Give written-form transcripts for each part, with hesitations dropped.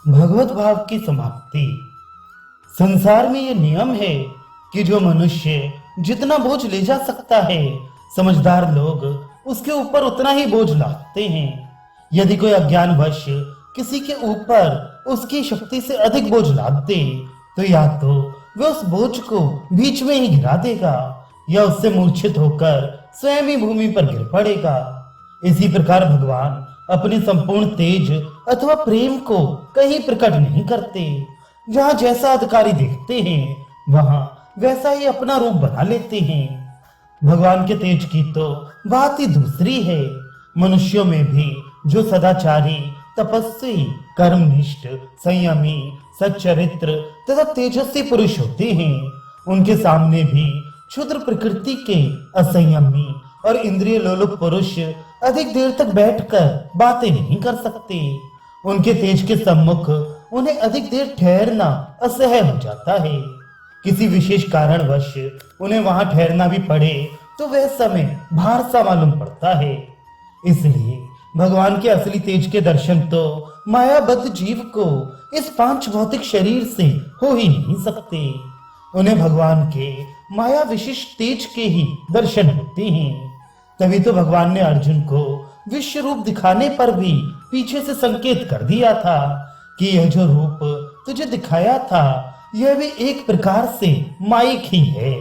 भगवत भाव की समाप्ति। संसार में ये नियम है कि जो मनुष्य जितना बोझ ले जा सकता है, समझदार लोग उसके ऊपर उतना ही बोझ लादते हैं। यदि कोई अज्ञानवश किसी के ऊपर उसकी शक्ति से अधिक बोझ लाद दे, तो या तो वह उस बोझ को बीच में ही गिरा देगा या उससे मूर्छित होकर स्वयं ही भूमि पर गिर पड़ेगा। इसी प्रकार भगवान अपने संपूर्ण तेज अथवा प्रेम को कहीं प्रकट नहीं करते। जहां जैसा अधिकारी देखते हैं, वहां वैसा ही अपना रूप बना लेते हैं। भगवान के तेज की तो बात ही दूसरी है। मनुष्यों में भी जो सदाचारी, तपस्वी, कर्मनिष्ठ, संयमी, सच्चरित्र तथा तेजस्वी पुरुष होते हैं, उनके सामने भी क्षुद्र प्रकृति के असंयमी और इंद्रिय लोलुप पुरुष अधिक देर तक बैठकर बातें नहीं कर सकते। उनके तेज के सम्मुख उन्हें अधिक देर ठहरना असह्य हो जाता है। किसी विशेष कारणवश उन्हें वहां ठहरना भी पड़े तो वह समय भार सा मालूम पड़ता है। इसलिए भगवान के असली तेज के दर्शन तो मायाबद्ध जीव को इस पांच भौतिक शरीर से हो ही नहीं सकते। उन्हें भगवान के माया विशिष्ट तेज के ही दर्शन होते हैं। तभी तो भगवान ने अर्जुन को विश्व रूप दिखाने पर भी पीछे से संकेत कर दिया था कि यह जो रूप तुझे दिखाया था, यह भी एक प्रकार से माइक ही है।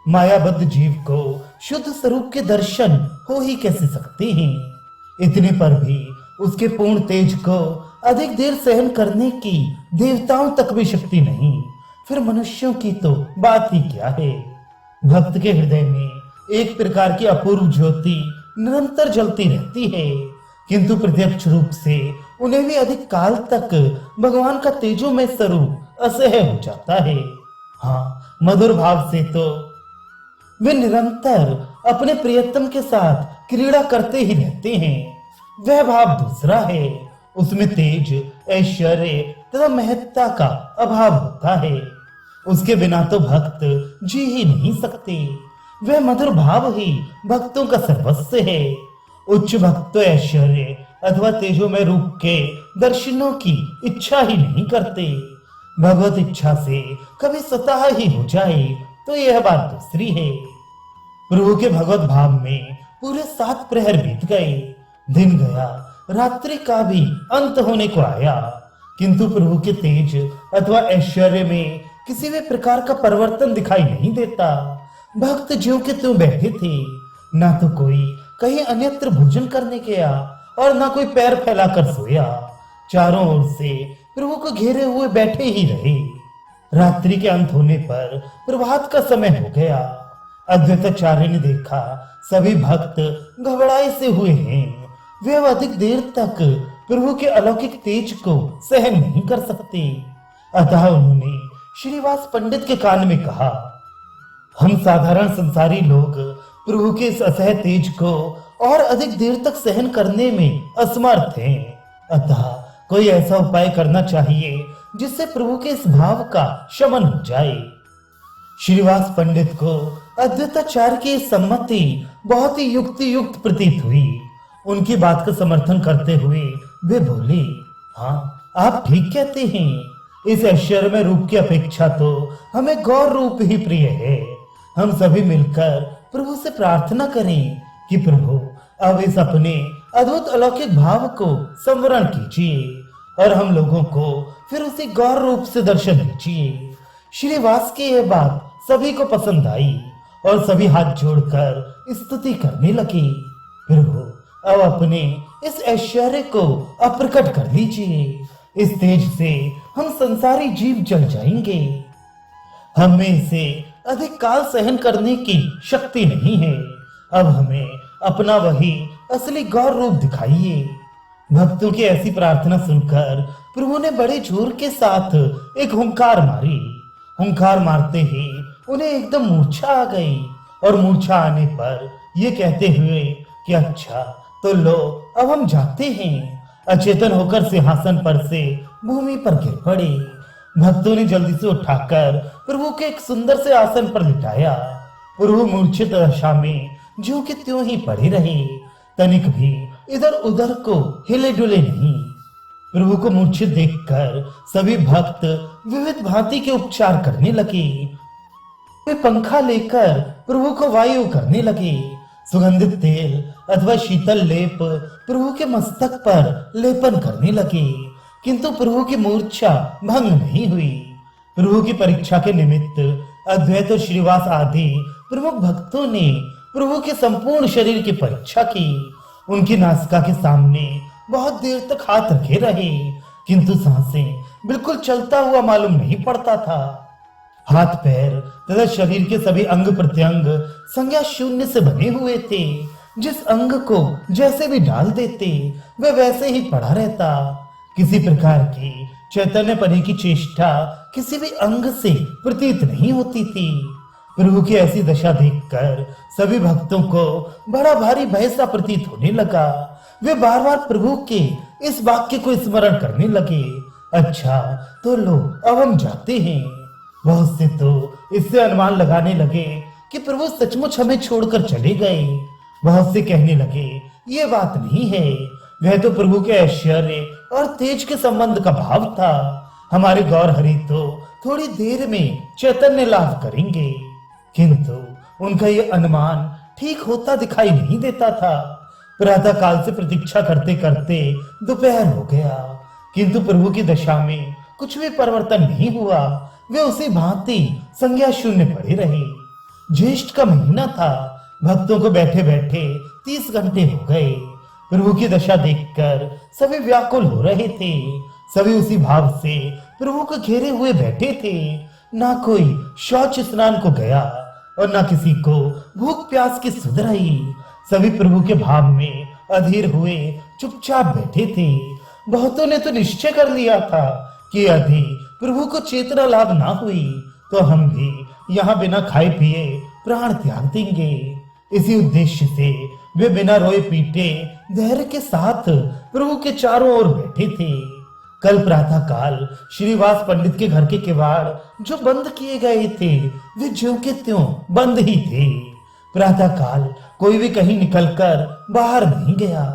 मायाबद्ध जीव को शुद्ध स्वरूप के दर्शन हो ही कैसे सकते हैं। इतने पर भी उसके पूर्ण तेज को अधिक देर सहन करने की देवताओं तक भी शक्ति नहीं, फिर मनुष्यों की तो बात ही क्या है। भक्त के हृदय में एक प्रकार की अपूर्व ज्योति निरंतर जलती रहती है, किंतु प्रत्यक्ष रूप से उन्हें भी अधिक काल तक भगवान का तेजो में स्वरूप असह्य हो जाता है। हाँ, मधुर भाव से तो वे निरंतर अपने प्रियतम के साथ क्रीड़ा करते ही रहते हैं। वह भाव दूसरा है, उसमें तेज, ऐश्वर्य तथा महत्ता का अभाव होता है। उसके बिना तो भक्त जी ही नहीं सकते। वह मधुर भाव ही भक्तों का सर्वस्व है। उच्च भक्त तो ऐश्वर्य अथवा तेजोमय रूप के दर्शनों की इच्छा ही नहीं करते। भगवत इच्छा से कभी स्वतः ही हो जाए तो यह बात दूसरी है। प्रभु के भगवत भाव में पूरे 7 प्रहर बीत गए। दिन गया, रात्रि का भी अंत होने को आया, किंतु प्रभु के तेज अथवा ऐश्वर्य में किसी भी प्रकार का परिवर्तन दिखाई नहीं देता। भक्त ज्यों के त्यों बैठे थे, ना तो कोई कहीं अन्यत्र भोजन करने गया और ना कोई पैर फैलाकर सोया। चारों ओर से प्रभु को घेरे हुए बैठे ही रहे। रात्रि के अंत होने पर प्रभात का समय हो गया। अद्वैताचार्य ने देखा सभी भक्त घबराए से हुए हैं। वे अब अधिक देर तक प्रभु के अलौकिक तेज को सहन नहीं कर सकते। अतः उन्होंने श्रीवास पंडित के कान में कहा, हम साधारण संसारी लोग प्रभु के इस असह्य तेज को और अधिक देर तक सहन करने में असमर्थ हैं। अतः कोई ऐसा उपाय करना चाहिए जिससे प्रभु के इस भाव का शमन हो जाए। श्रीवास पंडित को अद्वैताचार्य की सम्मति बहुत ही युक्ति युक्त प्रतीत हुई। उनकी बात का समर्थन करते हुए वे बोले, हाँ, आप ठीक कहते हैं। इस ऐश्वर्यमय रूप की अपेक्षा तो हमें गौर रूप ही प्रिय है। हम सभी मिलकर प्रभु से प्रार्थना करें कि प्रभु अब इस अपने अद्भुत अलौकिक भाव को संवरण कीजिए और हम लोगों को फिर उसी गौर रूप से दर्शन दीजिए। श्रीवास की यह बात सभी को पसंद आई और सभी हाथ जोड़कर स्तुति करने लगे। प्रभु अब अपने इस ऐश्वर्य को अप्रकट कर लीजिए। इस तेज से हम संसारी जीव जल जाएंगे। हमें इसे अधिक काल सहन करने की शक्ति नहीं है। अब हमें अपना वही असली गौर रूप दिखाइए। भक्तों की ऐसी प्रार्थना सुनकर प्रभु ने बड़े जोर के साथ एक हुंकार मारी। हुंकार मारते ही उन्हें एकदम मूर्छा आ गई और मूर्छा आने पर ये कहते हुए कि अच्छा तो लो, अब हम जाते हैं, अचेतन होकर सिंहासन पर से भूमि पर गिर पड़े। भक्तों ने जल्दी से उठाकर प्रभु के एक सुंदर से आसन पर लिटाया। प्रभु मूर्छित दशा में ज्यों के त्यों ही पड़े रहे, तनिक भी इधर उधर को हिले डुले नहीं। प्रभु को मूर्छित देखकर सभी भक्त विविध भांति के उपचार करने लगे। वे पंखा लेकर प्रभु को वायु करने लगे। सुगंधित तेल अथवा शीतल लेप प्रभु के मस्तक पर लेपन करने लगे, किंतु प्रभु की मूर्छा भंग नहीं हुई। प्रभु की परीक्षा के निमित्त अद्वैत और श्रीवास आदि प्रमुख भक्तों ने प्रभु के संपूर्ण शरीर की परीक्षा की। उनकी नासिका के सामने बहुत देर तक हाथ रखे रहे, किंतु सांसें बिल्कुल चलता हुआ मालूम नहीं पड़ता था। हाथ पैर तथा शरीर के सभी अंग प्रत्यंग संज्ञा शून्य से बने हुए थे। जिस अंग को जैसे भी डाल देते वह वैसे ही पड़ा रहता। किसी प्रकार की चैतन्य पने की चेष्टा किसी भी अंग से प्रतीत नहीं होती थी। प्रभु की ऐसी दशा देखकर सभी भक्तों को बड़ा भारी भय सा प्रतीत होने लगा। वे बार बार प्रभु के इस वाक्य को स्मरण करने लगे, अच्छा तो लो अब हम जाते हैं। बहुत से तो इससे अनुमान लगाने लगे कि प्रभु सचमुच हमें छोड़कर चले गए। बहुत से कहने लगे ये बात नहीं है, वह तो प्रभु के ऐश्वर्य और तेज के संबंध का भाव था। हमारे गौर हरि तो थोड़ी देर में चैतन्य लाभ करेंगे, किंतु उनका ये अनुमान ठीक होता दिखाई नहीं देता था। प्रातः काल से प्रतीक्षा करते करते दोपहर हो गया, किंतु प्रभु की दशा में कुछ भी परिवर्तन नहीं हुआ। वे उसी भांति संज्ञा शून्य पड़े रहे। ज्येष्ठ का महीना था। भक्तों को बैठे बैठे 30 घंटे हो गए। प्रभु की दशा देखकर सभी व्याकुल हो रहे थे। सभी उसी भाव से प्रभु को घेरे हुए बैठे थे। ना कोई शौच स्नान को गया और ना किसी को भूख प्यास की सुध रही। सभी प्रभु के भाव में अधीर हुए चुपचाप बैठे थे। बहुतों ने तो निश्चय कर लिया था कि यदि प्रभु को चेतना लाभ ना हुई तो हम भी यहाँ बिना खाए पिए प्राण त्याग देंगे। इसी उद्देश्य से वे बिना रोए पीटे धैर्य के साथ प्रभु के चारों ओर बैठे थे। कल प्रातः काल श्रीवास पंडित के घर के किवाड़ जो बंद किए गए थे वे ज्यों के त्यों बंद ही थे। प्रातः काल कोई भी कहीं निकलकर बाहर नहीं गया।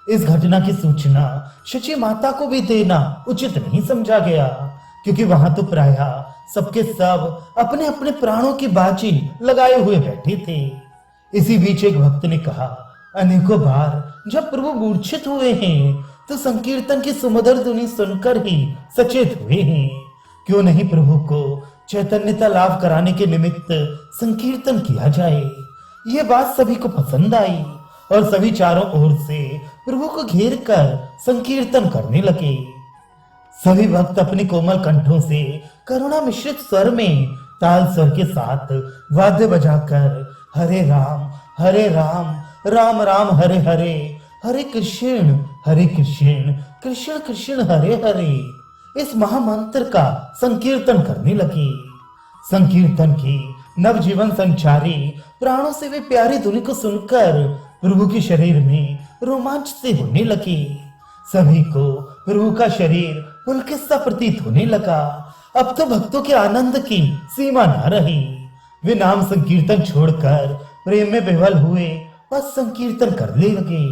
इस घटना की सूचना शची माता को भी देना उचित नहीं समझा गया, क्योंकि वहां तो प्रायः सबके सब अपने अपने प्राणों की बाजी लगाए हुए बैठे थे। इसी बीच एक भक्त ने कहा, अनेकों बार जब प्रभु मूर्छित हुए हैं तो संकीर्तन की सुमधुर धुनी सुनकर ही सचेत हुए हैं। क्यों नहीं प्रभु को चैतन्यता लाभ कराने के निमित्त संकीर्तन किया जाए। ये बात सभी को पसंद आई और सभी चारों ओर से प्रभु को घेर कर संकीर्तन करने लगे। सभी भक्त अपनी कोमल कंठों से करुणा मिश्रित स्वर में ताल स्वर के साथ वाद्य बजाकर हरे राम राम राम हरे हरे, हरे कृष्ण कृष्ण कृष्ण हरे हरे इस महामंत्र का संकीर्तन करने लगे। संकीर्तन की नवजीवन संचारी प्राणों से वे प्यारी धुनी को सुनकर प्रभु के शरीर में रोमांच से होने लगे। सभी को प्रभु का शरीर पुलकित सा प्रतीत होने लगा। अब तो भक्तों के आनंद की सीमा न रही। वे नाम संकीर्तन छोड़कर प्रेम में विह्वल हुए बस संकीर्तन करने लगे।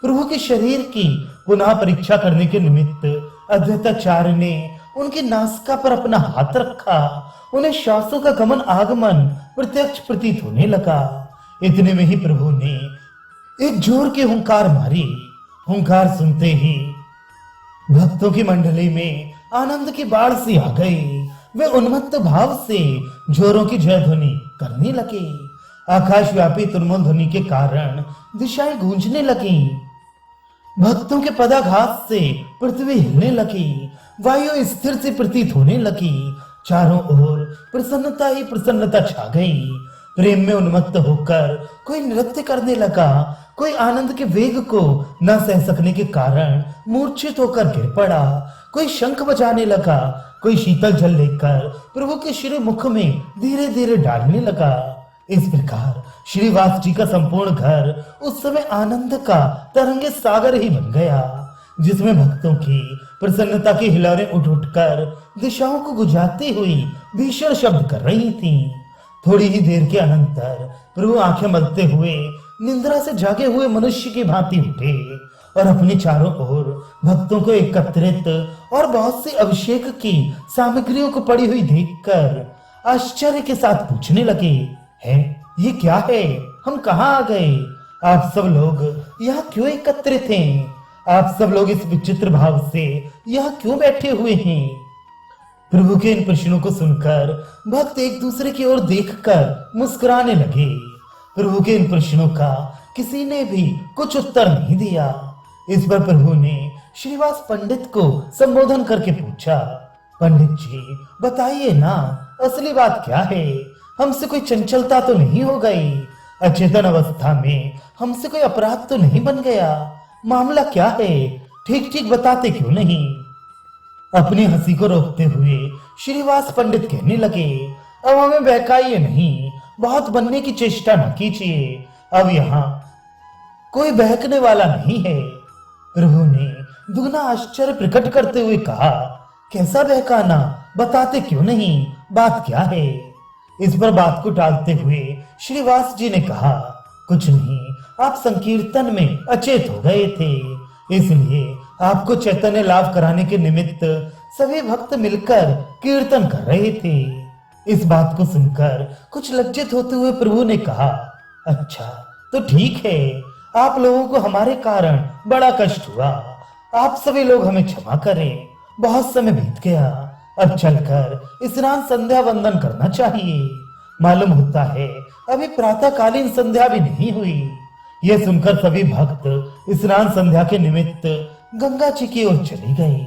प्रभु के शरीर की पुनः परीक्षा करने के निमित्त अद्वैताचार्य ने उनकी नासिका पर अपना हाथ रखा। उन्हें श्वासों का गमन आगमन प्रत्यक्ष प्रतीत होने लगा। इतने में ही प्रभु ने एक जोर की हुंकार मारी। हुंकार सुनते ही भक्तों की मंडली में आनंद की बाढ़ सी आ गई। वे उन्मत्त भाव से जोरों की जय ध्वनि करने लगे। आकाश व्यापी तुरमुल ध्वनि के कारण दिशाएं गूंजने लगी। भक्तों के पदाघात से पृथ्वी हिलने लगी। वायु स्थिर से प्रतीत होने लगी। चारों ओर प्रसन्नता ही प्रसन्नता छा गई। प्रेम में उन्मत्त होकर कोई नृत्य करने लगा। कोई आनंद के वेग को न सह सकने के कारण मूर्छित होकर गिर पड़ा। कोई शंख बजाने लगा। कोई शीतल जल लेकर प्रभु के श्री मुख में धीरे धीरे डालने लगा। इस प्रकार श्रीवास जी का संपूर्ण घर उस समय आनंद का तरंगे सागर ही बन गया, जिसमें भक्तों की प्रसन्नता की हिलोरें उठ उठकर दिशाओं को गुजारती हुई भीषण शब्द कर रही थीं। थोड़ी ही देर के अनंतर प्रभु आंखें मलते हुए निंद्रा से जागे हुए मनुष्य की भांति उठे और अपने चारों ओर भक्तों को एकत्रित और बहुत सी अभिषेक की सामग्रियों को पड़ी हुई देखकर आश्चर्य के साथ पूछने लगे, है ये क्या है? हम कहाँ आ गए? आप सब लोग यहाँ क्यों एकत्रित हैं? आप सब लोग इस विचित्र भाव से यहाँ क्यों बैठे हुए हैं? प्रभु के इन प्रश्नों को सुनकर भक्त एक दूसरे की ओर देखकर मुस्कुराने लगे। प्रभु के इन प्रश्नों का किसी ने भी कुछ उत्तर नहीं दिया। इस पर प्रभु ने श्रीवास पंडित को संबोधन करके पूछा, पंडित जी बताइए ना, असली बात क्या है? हमसे कोई चंचलता तो नहीं हो गई? अचेतन अवस्था में हमसे कोई अपराध तो नहीं बन गया? मामला क्या है? ठीक ठीक बताते क्यों नहीं? अपनी हंसी को रोकते हुए श्रीवास पंडित कहने लगे, अब हमें बहकाइए नहीं, बहुत बनने की चेष्टा न कीजिए, अब यहाँ कोई बहकने वाला नहीं है। प्रभु ने दुगना आश्चर्य प्रकट करते हुए कहा, कैसा बहकाना? बताते क्यों नहीं? बात क्या है? इस पर बात को टालते हुए श्रीवास जी ने कहा, कुछ नहीं, आप संकीर्तन में अचेत हो गए थे, इसलिए आपको चैतन्य लाभ कराने के निमित्त सभी भक्त मिलकर कीर्तन कर रहे थे। इस बात को सुनकर कुछ लज्जित होते हुए प्रभु ने कहा, अच्छा तो ठीक है, आप लोगों को हमारे कारण बड़ा कष्ट हुआ, आप सभी लोग हमें क्षमा करें, बहुत समय बीत गया, अब चलकर स्नान संध्या वंदन करना चाहिए। मालूम होता है अभी प्रातःकालीन संध्या भी नहीं हुई। यह सुनकर सभी भक्त स्नान संध्या के निमित्त गंगा जी की ओर चले गए।